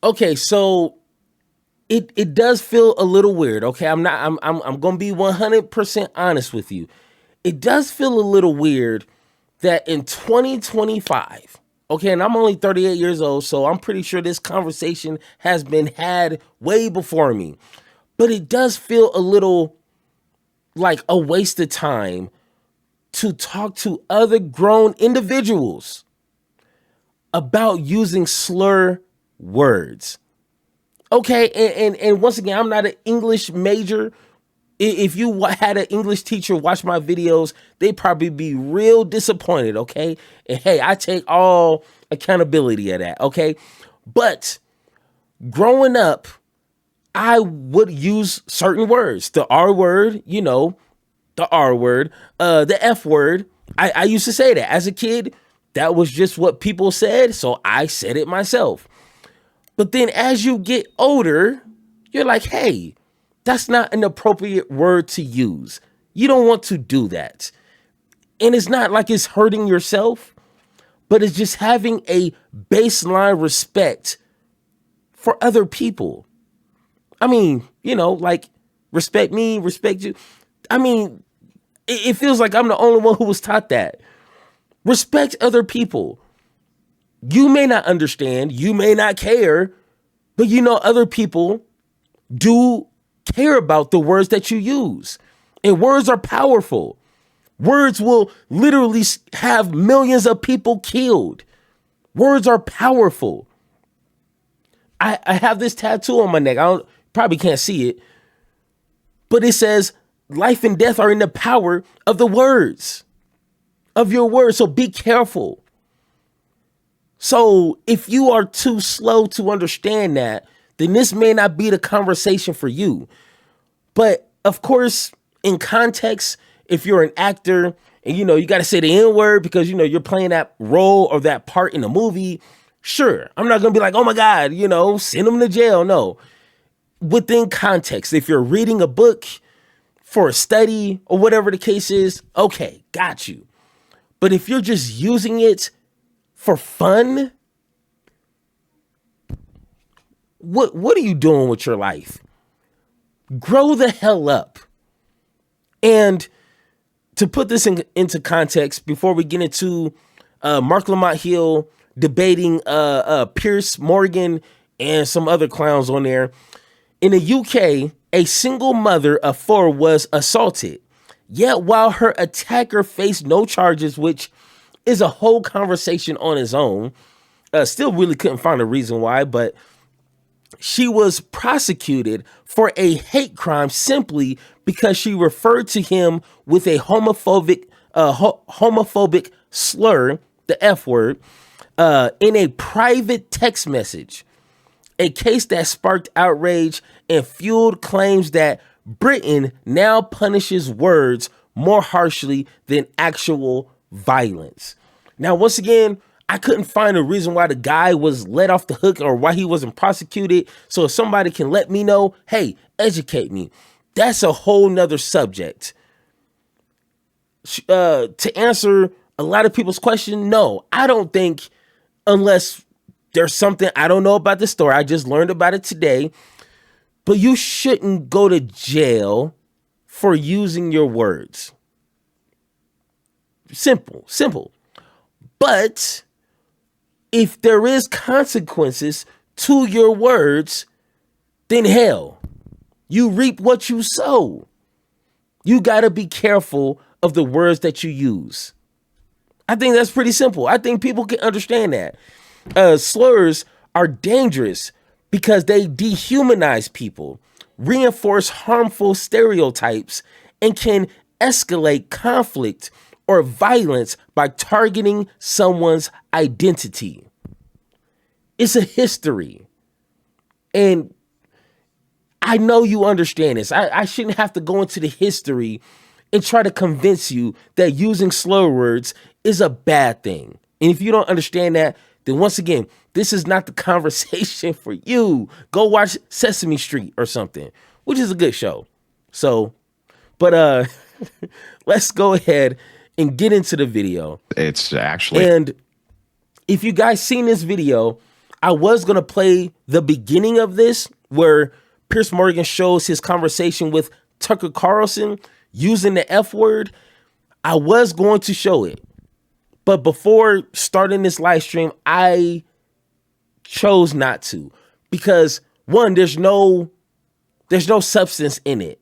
Okay, so it does feel a little weird. Okay, I'm gonna be 100% honest with you. It does feel a little weird that in 2025, okay, and I'm only 38 years old, so I'm pretty sure this conversation has been had way before me. But it does feel a little like a waste of time to talk to other grown individuals about using slur words. Okay, and once again, I'm not an English major. If you had an English teacher watch my videos, they'd probably be real disappointed, okay? And hey, I take all accountability of that, okay? But growing up, I would use certain words. The R word, the R word, the F word. I used to say that as a kid. That was just what people said, so I said it myself. But then as you get older, you're like, hey, that's not an appropriate word to use. You don't want to do that. And it's not like it's hurting yourself, but it's just having a baseline respect for other people. I mean, like respect me, respect you. I mean, it feels like I'm the only one who was taught that. Respect other people. You may not understand, you may not care, but other people do care about the words that you use. And words are powerful. Words will literally have millions of people killed. Words are powerful. I have this tattoo on my neck. Probably can't see it, but it says life and death are in the power of the words, of your words. So be careful. So if you are too slow to understand that, then this may not be the conversation for you. But of course, in context, if you're an actor and you got to say the N word because you're playing that role or that part in a movie, sure, I'm not gonna be like, oh my God, send them to jail. No, within context, if you're reading a book for a study or whatever the case is, okay, got you. But if you're just using it for fun, what are you doing with your life? Grow the hell up. And to put this into context, before we get into Marc Lamont Hill debating Piers Morgan and some other clowns on there, in the UK, a single mother of 4 was assaulted. Yet while her attacker faced no charges, which is a whole conversation on its own, still really couldn't find a reason why, but she was prosecuted for a hate crime simply because she referred to him with a homophobic slur, the F word, in a private text message. A case that sparked outrage and fueled claims that Britain now punishes words more harshly than actual violence. Now, once again, I couldn't find a reason why the guy was let off the hook or why he wasn't prosecuted. So if somebody can let me know, hey, educate me. That's a whole nother subject. To answer a lot of people's question, no, I don't think, unless there's something I don't know about the story, I just learned about it today, but you shouldn't go to jail for using your words. Simple. But if there is consequences to your words, then hell, you reap what you sow. You got to be careful of the words that you use. I think that's pretty simple. I think people can understand that. Slurs are dangerous because they dehumanize people, reinforce harmful stereotypes, and can escalate conflict or violence by targeting someone's identity. It's a history. And I know you understand this. I shouldn't have to go into the history and try to convince you that using slur words is a bad thing. And if you don't understand that, then once again, this is not the conversation for you. Go watch Sesame Street or something, which is a good show. So, but let's go ahead and get into the video. It's actually, and if you guys seen this video, I was going to play the beginning of this where Piers Morgan shows his conversation with Tucker Carlson using the F word. I was going to show it. But before starting this live stream, I chose not to because one, there's no substance in it.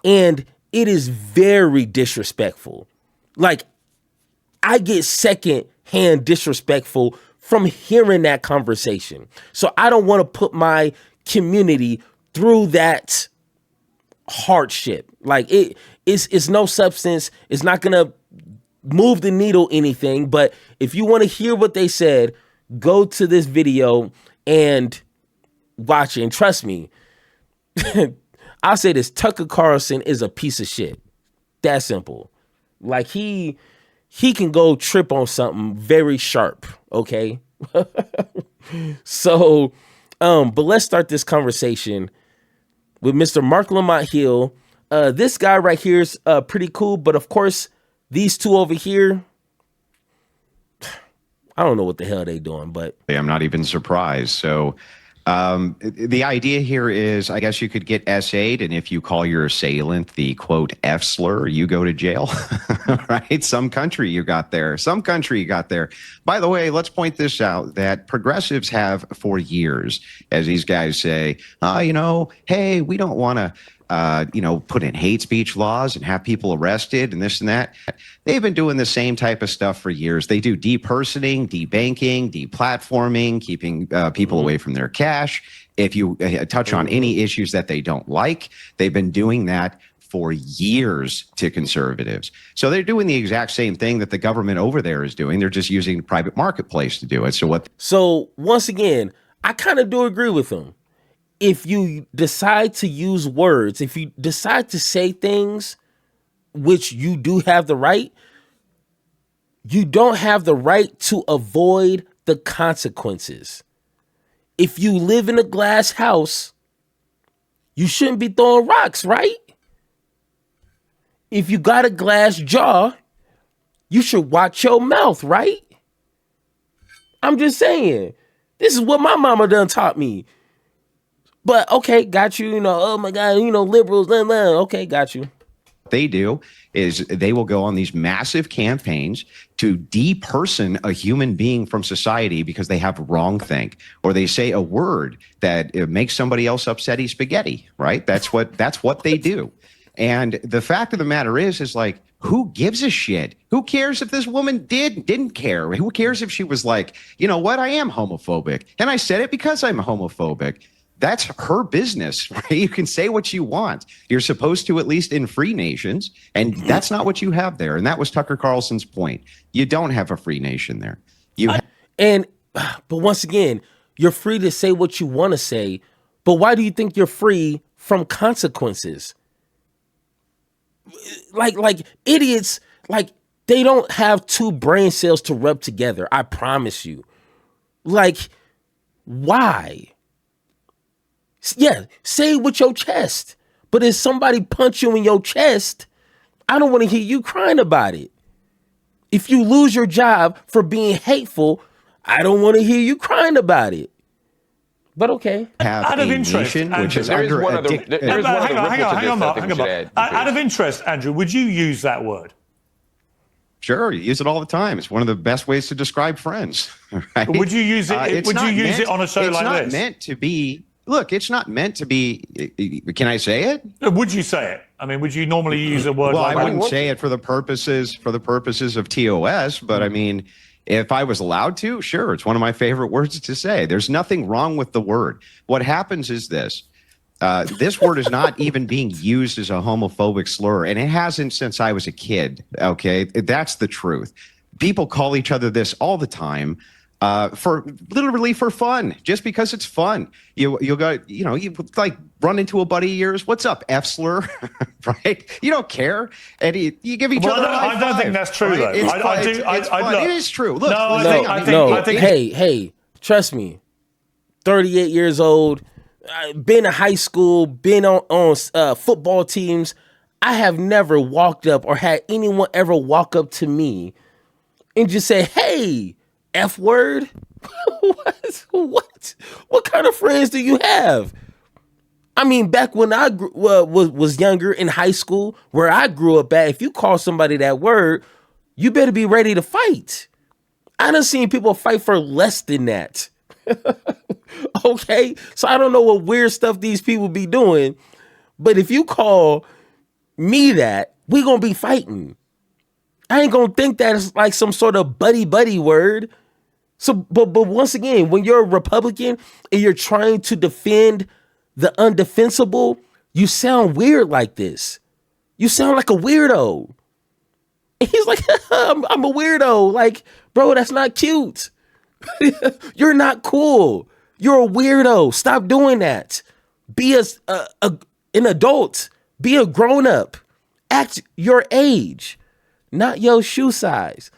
And it is very disrespectful. Like, I get secondhand disrespectful from hearing that conversation. So I don't want to put my community through that hardship. Like it's no substance. It's not going to move the needle anything. But if you want to hear what they said, go to this video and watch it. And trust me, I'll say this, Tucker Carlson is a piece of shit. That simple. Like he can go trip on something very sharp, okay? So, but let's start this conversation with Mr. Marc Lamont Hill. This guy right here is pretty cool, but of course, these two over here, I don't know what the hell they doing, but I'm not even surprised. So the idea here is, I guess you could get SA'd, and if you call your assailant the quote F slur, you go to jail, right? Some country you got there. By the way, let's point this out, that progressives have for years, as these guys say, hey, we don't want to put in hate speech laws and have people arrested and this and that. They've been doing the same type of stuff for years. They do depersoning, debanking, deplatforming, keeping people away from their cash. If you touch on any issues that they don't like, they've been doing that for years to conservatives. So they're doing the exact same thing that the government over there is doing. They're just using the private marketplace to do it. So once again, I kind of do agree with them. If you decide to use words, if you decide to say things, which you do have the right, you don't have the right to avoid the consequences. If you live in a glass house, you shouldn't be throwing rocks, right? If you got a glass jaw, you should watch your mouth, right? I'm just saying, this is what my mama done taught me. But okay, got you, oh my God, liberals, okay, got you. What they do is they will go on these massive campaigns to deperson a human being from society because they have wrongthink, or they say a word that makes somebody else upsetty spaghetti, right? That's what they do. And the fact of the matter is like, who gives a shit? Who cares if this woman didn't care? Who cares if she was like, you know what, I am homophobic, and I said it because I'm homophobic. That's her business, right? You can say what you want. You're supposed to, at least in free nations, and that's not what you have there. And that was Tucker Carlson's point. You don't have a free nation there. But once again, you're free to say what you want to say, but why do you think you're free from consequences? Like idiots, like they don't have two brain cells to rub together. I promise you. Like, why? Yeah, say it with your chest. But if somebody punch you in your chest, I don't want to hear you crying about it. If you lose your job for being hateful, I don't want to hear you crying about it. But okay. Out of interest, Andrew, hang on, Mark. Out of interest, Andrew, would you use that word? Sure, you use it all the time. It's one of the best ways to describe friends. Right? Would you use it? Would you use it on a show like this? It's not meant to be. Look, it's not meant to be. Can I say it? Would you say it? I mean, would you normally use a word like that? Well, I wouldn't say it for the purposes of TOS, but I mean, if I was allowed to, sure, it's one of my favorite words to say. There's nothing wrong with the word. What happens is this. This word is not even being used as a homophobic slur, and it hasn't since I was a kid, okay? That's the truth. People call each other this all the time. For literally for fun, just because it's fun. You'll go, you like run into a buddy of yours. What's up, F slur? Right? You don't care, and you give each other. I don't think that's true, though. It is true. Look, I think. Hey, trust me. 38 years old, been in high school, been on football teams. I have never walked up or had anyone ever walk up to me and just say, "Hey, F word." What kind of friends do you have? I mean, back when I was younger in high school, where I grew up at, if you call somebody that word, you better be ready to fight. I done seen people fight for less than that. Okay? So I don't know what weird stuff these people be doing, but if you call me that, we gonna be fighting. I ain't gonna think that it's like some sort of buddy word. So, but once again, when you're a Republican and you're trying to defend the undefensible, you sound weird like this. You sound like a weirdo. And he's like, I'm a weirdo. Like, bro, that's not cute. You're not cool. You're a weirdo. Stop doing that. Be an adult. Be a grown up. Act your age, not your shoe size.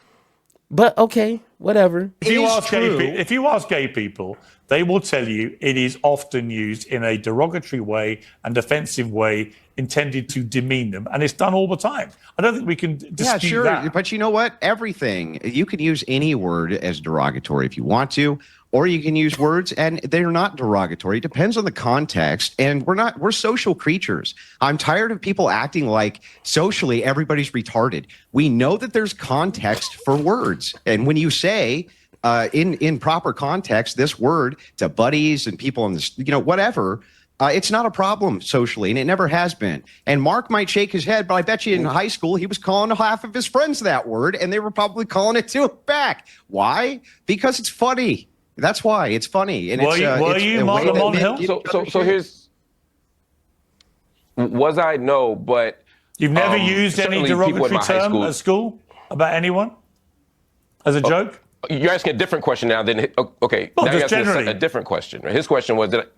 But okay, whatever. If you ask gay people, they will tell you it is often used in a derogatory way and offensive way intended to demean them. And it's done all the time. I don't think we can dispute that. But you know what? Everything. You can use any word as derogatory if you want to, or you can use words and they're not derogatory. It depends on the context. And we're social creatures. I'm tired of people acting like socially everybody's retarded. We know that there's context for words. And when you say in proper context, this word to buddies and people in this, whatever, it's not a problem socially, and it never has been. And Mark might shake his head, but I bet you in high school, he was calling half of his friends that word, and they were probably calling it to him back. Why? Because it's funny. That's why it's funny. And were you Mark Lamont Hill? So here's, was I? No, but you've never used any derogatory term at school about anyone as a joke? You're asking a different question now. Then okay, well, now you're asking a different question. His question was that.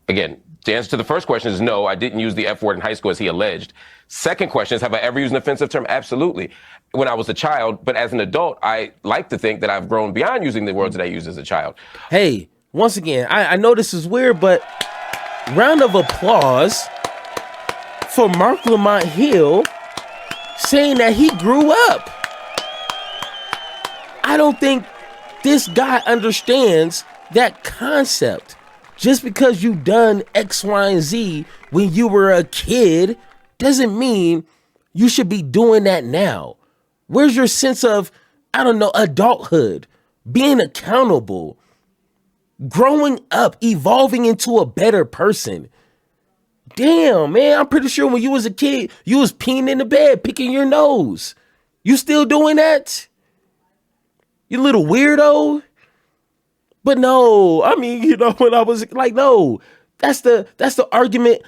Again, the answer to the first question is no, I didn't use the F word in high school as he alleged. Second question is, have I ever used an offensive term? Absolutely. When I was a child, but as an adult, I like to think that I've grown beyond using the words that I used as a child. Hey, once again, I know this is weird, but round of applause for Marc Lamont Hill saying that he grew up. I don't think this guy understands that concept. Just because you done X, Y, and Z when you were a kid doesn't mean you should be doing that now. Where's your sense of, I don't know, adulthood, being accountable, growing up, evolving into a better person? Damn, man, I'm pretty sure when you was a kid, you was peeing in the bed, picking your nose. You still doing that? You little weirdo? But no, I mean, when I was like, no, that's the argument.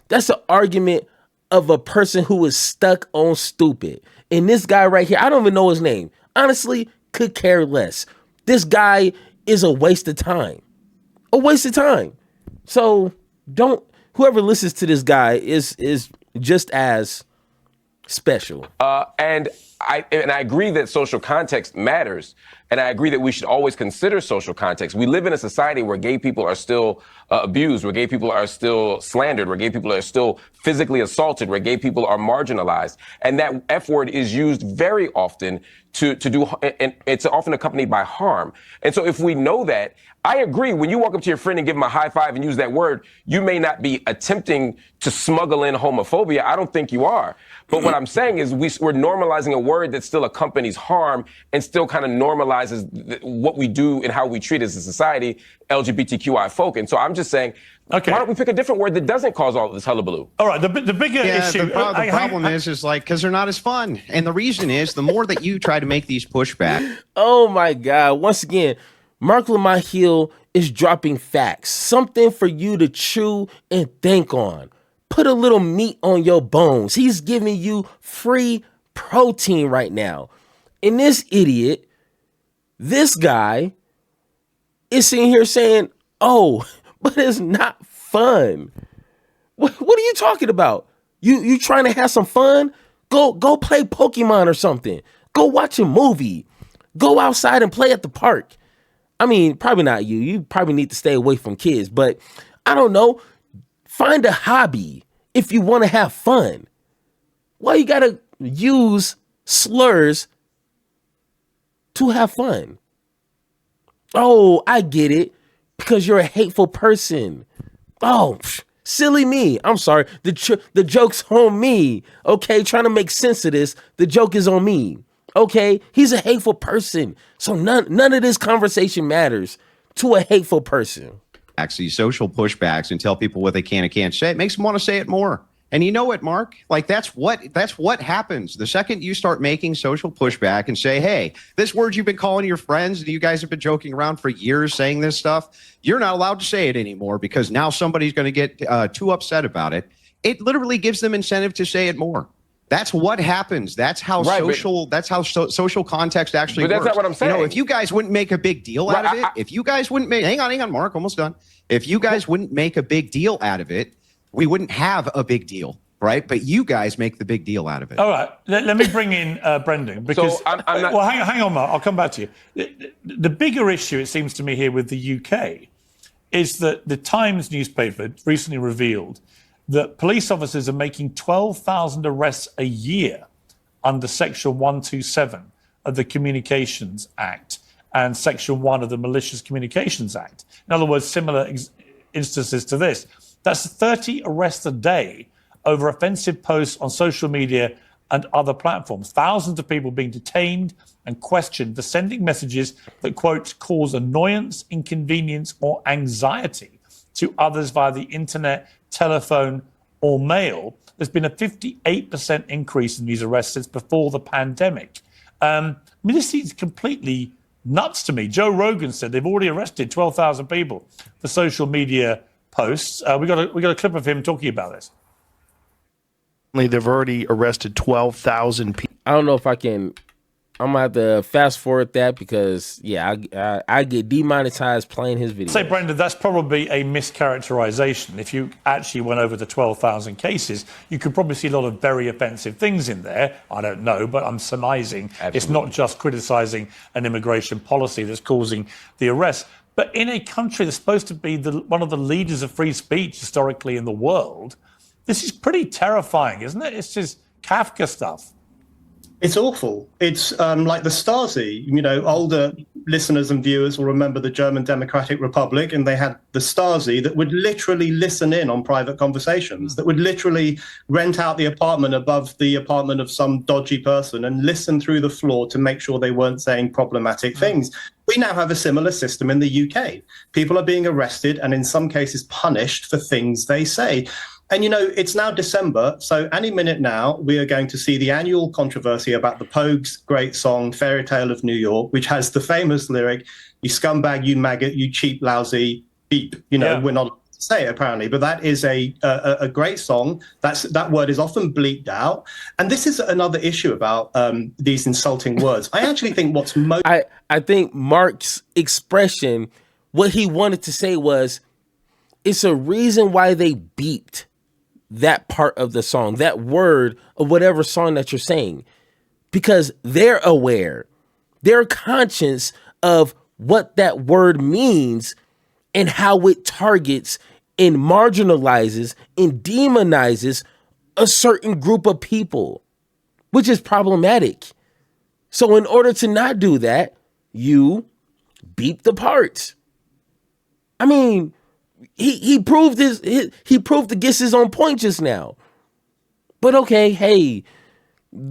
That's the argument of a person who is stuck on stupid. And this guy right here, I don't even know his name. Honestly, could care less. This guy is a waste of time. A waste of time. So whoever listens to this guy is just as special. And I agree that social context matters. And I agree that we should always consider social context. We live in a society where gay people are still abused, where gay people are still slandered, where gay people are still physically assaulted, where gay people are marginalized. And that F word is used very often to do, and it's often accompanied by harm. And so if we know that, I agree, when you walk up to your friend and give him a high five and use that word, you may not be attempting to smuggle in homophobia. I don't think you are. But what I'm saying is we're normalizing a word that still accompanies harm and still kind of normalizes what we do and how we treat as a society, LGBTQI folk. And so I'm just saying, okay, why don't we pick a different word that doesn't cause all this hullabaloo? All right, the bigger issue. The problem is like, because they're not as fun. And the reason is, the more that you try to make these pushback. Oh my God. Once again, Marc Lamont Hill is dropping facts, something for you to chew and think on. Put a little meat on your bones. He's giving you free protein right now. And this idiot, this guy, is sitting here saying, oh, but it's not fun. What are you talking about? You trying to have some fun? Go play Pokemon or something. Go watch a movie. Go outside and play at the park. I mean, probably not you. You probably need to stay away from kids, but I don't know. Find a hobby if you want to have fun. Why you gotta use slurs to have fun. Oh, I get it. Because you're a hateful person. Oh, silly me. I'm sorry. The joke's on me. Okay, trying to make sense of this. The joke is on me. Okay, he's a hateful person. So none of this conversation matters to a hateful person. These social pushbacks and tell people what they can and can't say. It makes them want to say it more. And you know what, Mark? Like that's what happens. The second you start making social pushback and say, hey, this word you've been calling your friends and you guys have been joking around for years saying this stuff, you're not allowed to say it anymore because now somebody's going to get too upset about it. It literally gives them incentive to say it more. That's what happens. That's how social context actually works. But that's not what I'm saying. You know, if you guys wouldn't make a big deal out of it, if you guys wouldn't make, hang on, Mark, almost done. If you guys wouldn't make a big deal out of it, we wouldn't have a big deal, right? But you guys make the big deal out of it. All right, let me bring in Brendan because. So I'm not, well, hang on, Mark. I'll come back to you. The bigger issue, it seems to me, here with the UK is that the Times newspaper recently revealed that police officers are making 12,000 arrests a year under Section 127 of the Communications Act and Section 1 of the Malicious Communications Act. In other words, similar instances to this. That's 30 arrests a day over offensive posts on social media and other platforms. Thousands of people being detained and questioned for sending messages that, quote, cause annoyance, inconvenience, or anxiety to others via the internet, telephone, or mail. There's been a 58% increase in these arrests since before the pandemic. I mean, this seems completely nuts to me. Joe Rogan said they've already arrested 12,000 people for social media posts. We got a clip of him talking about this. They've already arrested 12,000 people. I don't know if I can. I'm gonna have to fast forward that because I get demonetized playing his video. Say, Brendan, that's probably a mischaracterization. If you actually went over the 12,000 cases, you could probably see a lot of very offensive things in there. I don't know, but I'm surmising It's not just criticizing an immigration policy that's causing the arrest. But in a country that's supposed to be one of the leaders of free speech historically in the world, this is pretty terrifying, isn't it? It's just Kafka stuff. It's awful. It's like the Stasi. You know, older listeners and viewers will remember the German Democratic Republic, and they had the Stasi that would literally listen in on private conversations, that would literally rent out the apartment above the apartment of some dodgy person and listen through the floor to make sure they weren't saying problematic things. We now have a similar system in the UK. People are being arrested and in some cases punished for things they say. And, you know, it's now December, so any minute now we are going to see the annual controversy about the Pogues' great song, Fairy Tale of New York, which has the famous lyric, you scumbag, you maggot, you cheap, lousy, beep. You know, we're not allowed to say it, apparently, but that is a great song. That word is often bleeped out. And this is another issue about these insulting words. I actually think what's most... I think Marc's expression, what he wanted to say was, it's a reason why they beeped that part of the song, that word of whatever song that you're saying, because they're aware, they're conscious of what that word means and how it targets and marginalizes and demonizes a certain group of people, which is problematic. So in order to not do that, you beep the parts. I mean, he proved he proved the guess is on point just now. But okay, hey,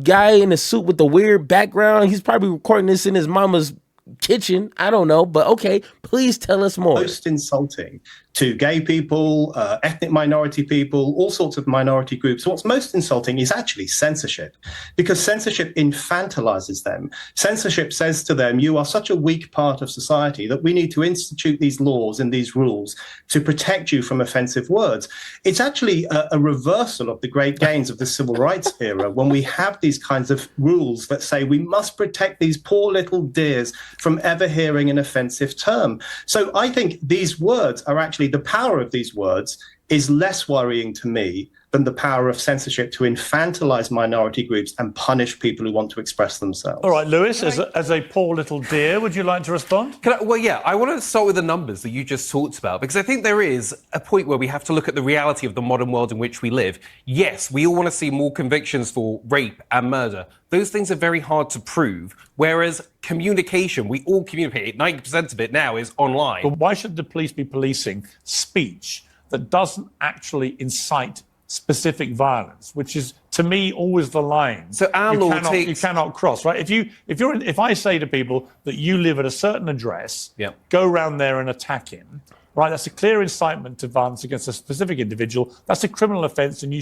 guy in a suit with the weird background, he's probably recording this in his mama's kitchen. I don't know, but okay, please tell us more. Most insulting to gay people, ethnic minority people, all sorts of minority groups. What's most insulting is actually censorship, because censorship infantilizes them. Censorship says to them, you are such a weak part of society that we need to institute these laws and these rules to protect you from offensive words. It's actually a reversal of the great gains of the civil rights era when we have these kinds of rules that say we must protect these poor little dears from ever hearing an offensive term. So I think these words are actually, the power of these words is less worrying to me than the power of censorship to infantilize minority groups and punish people who want to express themselves. All right, Lewis, as a poor little dear, would you like to respond? I want to start with the numbers that you just talked about, because I think there is a point where we have to look at the reality of the modern world in which we live. Yes, we all want to see more convictions for rape and murder. Those things are very hard to prove, whereas communication, we all communicate. 90% of it now is online. But why should the police be policing speech that doesn't actually incite specific violence, which is, to me, always the line. So our law you cannot cross, right? If I say to people that you live at a certain address, go around there and attack him, right? That's a clear incitement to violence against a specific individual. That's a criminal offence, and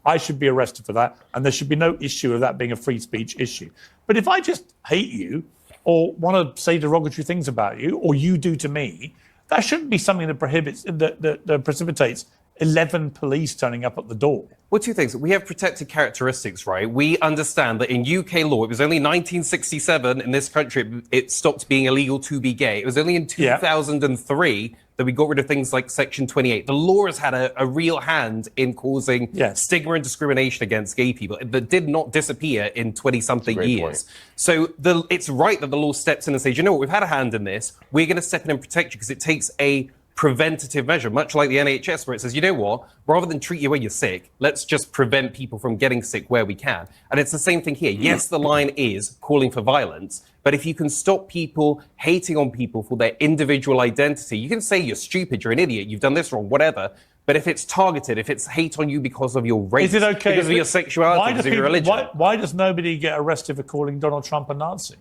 I should be arrested for that, and there should be no issue of that being a free speech issue. But if I just hate you or want to say derogatory things about you, or you do to me, that shouldn't be something that precipitates 11 police turning up at the door. Well, two things. We have protected characteristics, right? We understand that in UK law, it was only 1967 in this country it stopped being illegal to be gay. It was only in 2003 that we got rid of things like Section 28. The law has had a real hand in causing stigma and discrimination against gay people that did not disappear in 20-something years. So it's right that the law steps in and says, you know what, we've had a hand in this. We're going to step in and protect you, because it takes a preventative measure, much like the NHS, where it says, you know what, rather than treat you when you're sick, let's just prevent people from getting sick where we can. And it's the same thing here. Yes, the line is calling for violence, but if you can stop people hating on people for their individual identity, you can say you're stupid, you're an idiot, you've done this wrong, whatever. But if it's targeted, if it's hate on you because of your race, is it okay because of your sexuality, because of your religion. Why does nobody get arrested for calling Donald Trump a Nazi?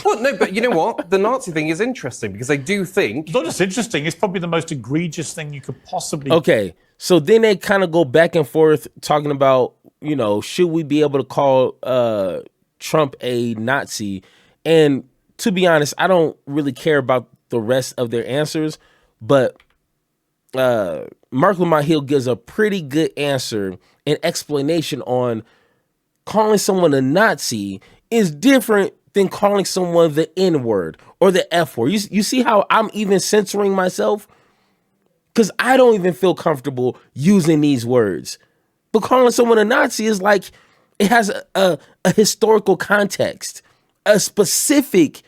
Well, no, but you know what? The Nazi thing is interesting, because I do think... It's not just interesting, it's probably the most egregious thing you could possibly... Okay, so then they kind of go back and forth talking about, you know, should we be able to call Trump a Nazi? And to be honest, I don't really care about the rest of their answers, but Marc Lamont Hill gives a pretty good answer and explanation on calling someone a Nazi is different than calling someone the N-word or the F-word. You see how I'm even censoring myself? Because I don't even feel comfortable using these words. But calling someone a Nazi is like, it has a historical context, a specific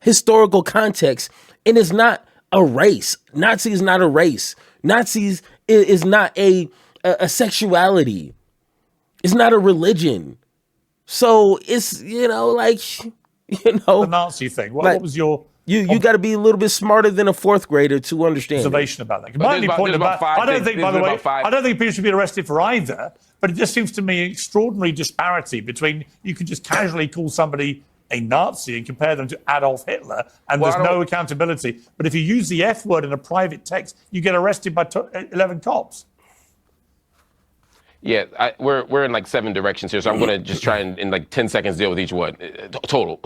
historical context, and it's not a race. Nazi is not a race. Nazis is not a sexuality. It's not a religion. So it's, you know, like... the Nazi thing. What was your... You got to be a little bit smarter than a fourth grader to understand observation about that. My only point about I don't think, by the way, I don't think people should be arrested for either. But it just seems to me an extraordinary disparity between you could just casually call somebody a Nazi and compare them to Adolf Hitler, and there's no accountability. But if you use the F word in a private text, you get arrested by 11 cops. Yeah, we're in like 7 directions here, so I'm going to just try and in like 10 seconds deal with each one total.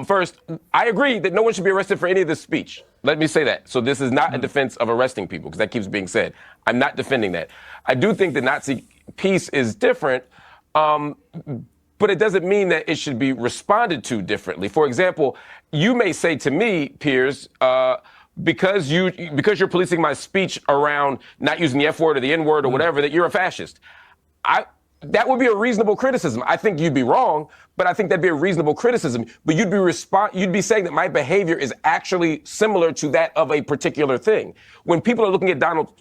First, I agree that no one should be arrested for any of this speech. Let me say that. So this is not a defense of arresting people, because that keeps being said. I'm not defending that. I do think the Nazi piece is different, but it doesn't mean that it should be responded to differently. For example, you may say to me, Piers, because you're policing my speech around not using the F word or the N word or whatever, that you're a fascist. That would be a reasonable criticism. I think you'd be wrong, but I think that'd be a reasonable criticism. But you'd be saying that my behavior is actually similar to that of a particular thing. When people are looking at Donald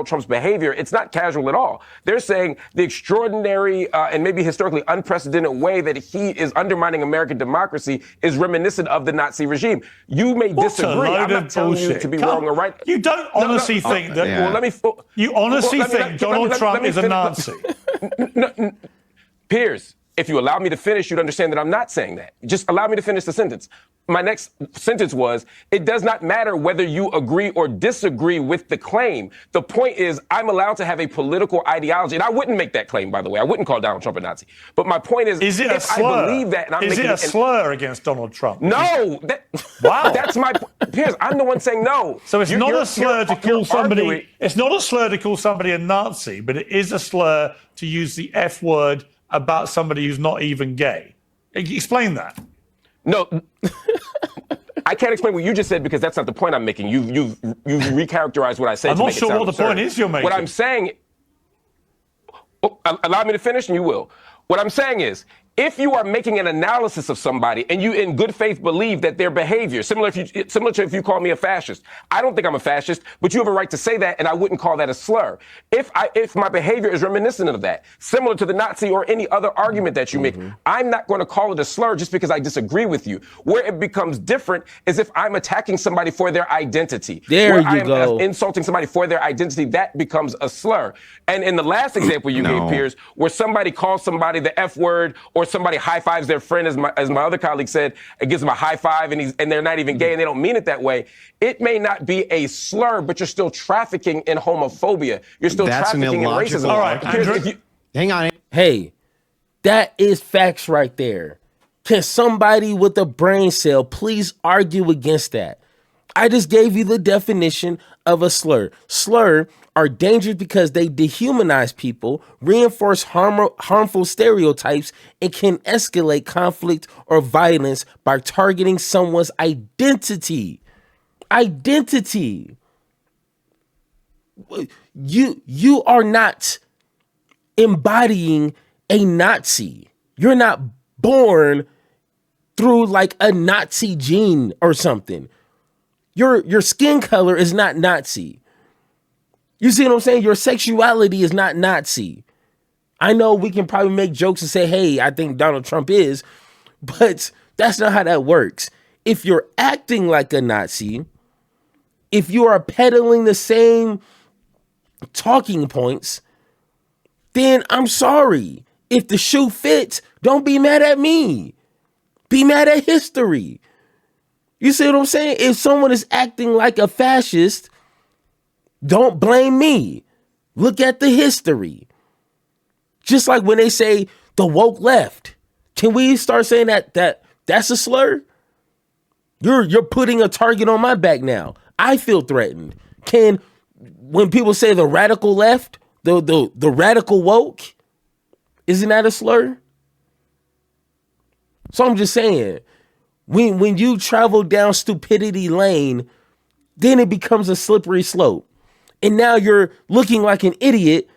Trump's behavior, it's not casual at all. They're saying the extraordinary and maybe historically unprecedented way that he is undermining American democracy is reminiscent of the Nazi regime. You may disagree. I'm not telling you to be wrong or right. You don't honestly think that. Yeah. Well, you honestly think Donald Trump is a Nazi? No, Piers, if you allow me to finish, you'd understand that I'm not saying that. Just allow me to finish the sentence. My next sentence was, it does not matter whether you agree or disagree with the claim. The point is, I'm allowed to have a political ideology. And I wouldn't make that claim, by the way. I wouldn't call Donald Trump a Nazi. But my point is it a if slur? I believe that... And I'm is it a slur against Donald Trump? No! Wow. That's my... Piers, I'm the one saying no. So it's not a slur to call somebody... It's not a slur to call somebody a Nazi, but it is a slur to use the F word about somebody who's not even gay. Explain that. No, I can't explain what you just said because that's not the point I'm making. You've recharacterized what I said. I'm to not make it sure sound what the absurd. point is you're making. What I'm saying. Allow me to finish, and you will. What I'm saying is, if you are making an analysis of somebody and you in good faith believe that their behavior, similar to if you call me a fascist, I don't think I'm a fascist, but you have a right to say that, and I wouldn't call that a slur. If my behavior is reminiscent of that, similar to the Nazi or any other argument that you make, I'm not going to call it a slur just because I disagree with you. Where it becomes different is if I'm attacking somebody for their identity. There Where you I am go. insulting somebody for their identity, that becomes a slur. And in the last example you gave, Piers, where somebody calls somebody the F word or somebody high-fives their friend, as my other colleague said, it gives them a high five and they're not even gay and they don't mean it that way. It may not be a slur, but you're still trafficking in homophobia. You're still trafficking in racism. All right, Piers, hang on. Hey, that is facts right there. Can somebody with a brain cell please argue against that? I just gave you the definition of a slur. Slur are dangerous because they dehumanize people, reinforce harmful stereotypes, and can escalate conflict or violence by targeting someone's identity. Identity. You are not embodying a Nazi. You're not born through like a Nazi gene or something. Your skin color is not Nazi. You see what I'm saying? Your sexuality is not Nazi. I know we can probably make jokes and say, hey, I think Donald Trump is, but that's not how that works. If you're acting like a Nazi, if you are peddling the same talking points, then I'm sorry. If the shoe fits, don't be mad at me. Be mad at history. You see what I'm saying? If someone is acting like a fascist, don't blame me. Look at the history. Just like when they say the woke left. Can we start saying that's a slur? You're putting a target on my back now. I feel threatened. When people say the radical left, the radical woke, isn't that a slur? So I'm just saying, when you travel down stupidity lane, then it becomes a slippery slope. And now you're looking like an idiot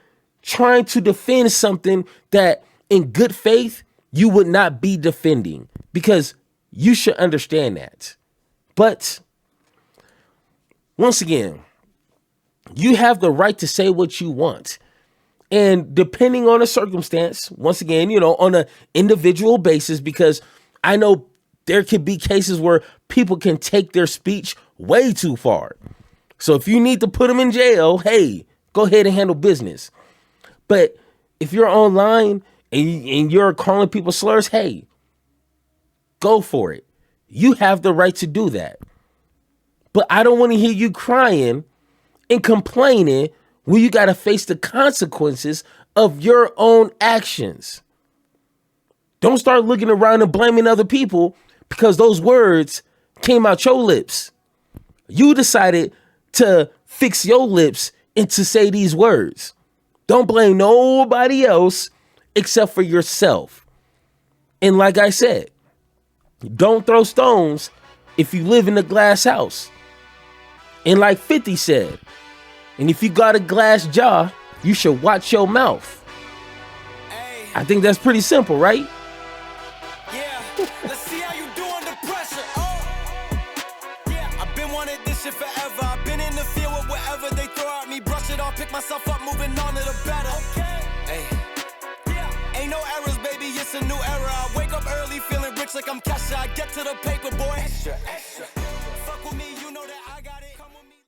trying to defend something that in good faith you would not be defending, because you should understand that. But once again, you have the right to say what you want. And depending on the circumstance, once again, on an individual basis, because I know there could be cases where people can take their speech way too far. So if you need to put them in jail, hey, go ahead and handle business. But if you're online and you're calling people slurs, hey, go for it. You have the right to do that. But I don't want to hear you crying and complaining when you got to face the consequences of your own actions. Don't start looking around and blaming other people because those words came out your lips. You decided to fix your lips and to say these words. Don't blame nobody else except for yourself. And like I said, don't throw stones if you live in a glass house. And like 50 said, and if you got a glass jaw, you should watch your mouth. I think that's pretty simple, right? Yeah, let's see how you do under pressure. Yeah, I've been wanting this shit forever. I've been in the field with whatever they throw at me. Brush it off, pick myself up, moving on to the better. Hey. Yeah. Ain't no errors, baby, it's a new era. I wake up early feeling rich like I'm Kesha. I get to the paper, boy. Extra, extra.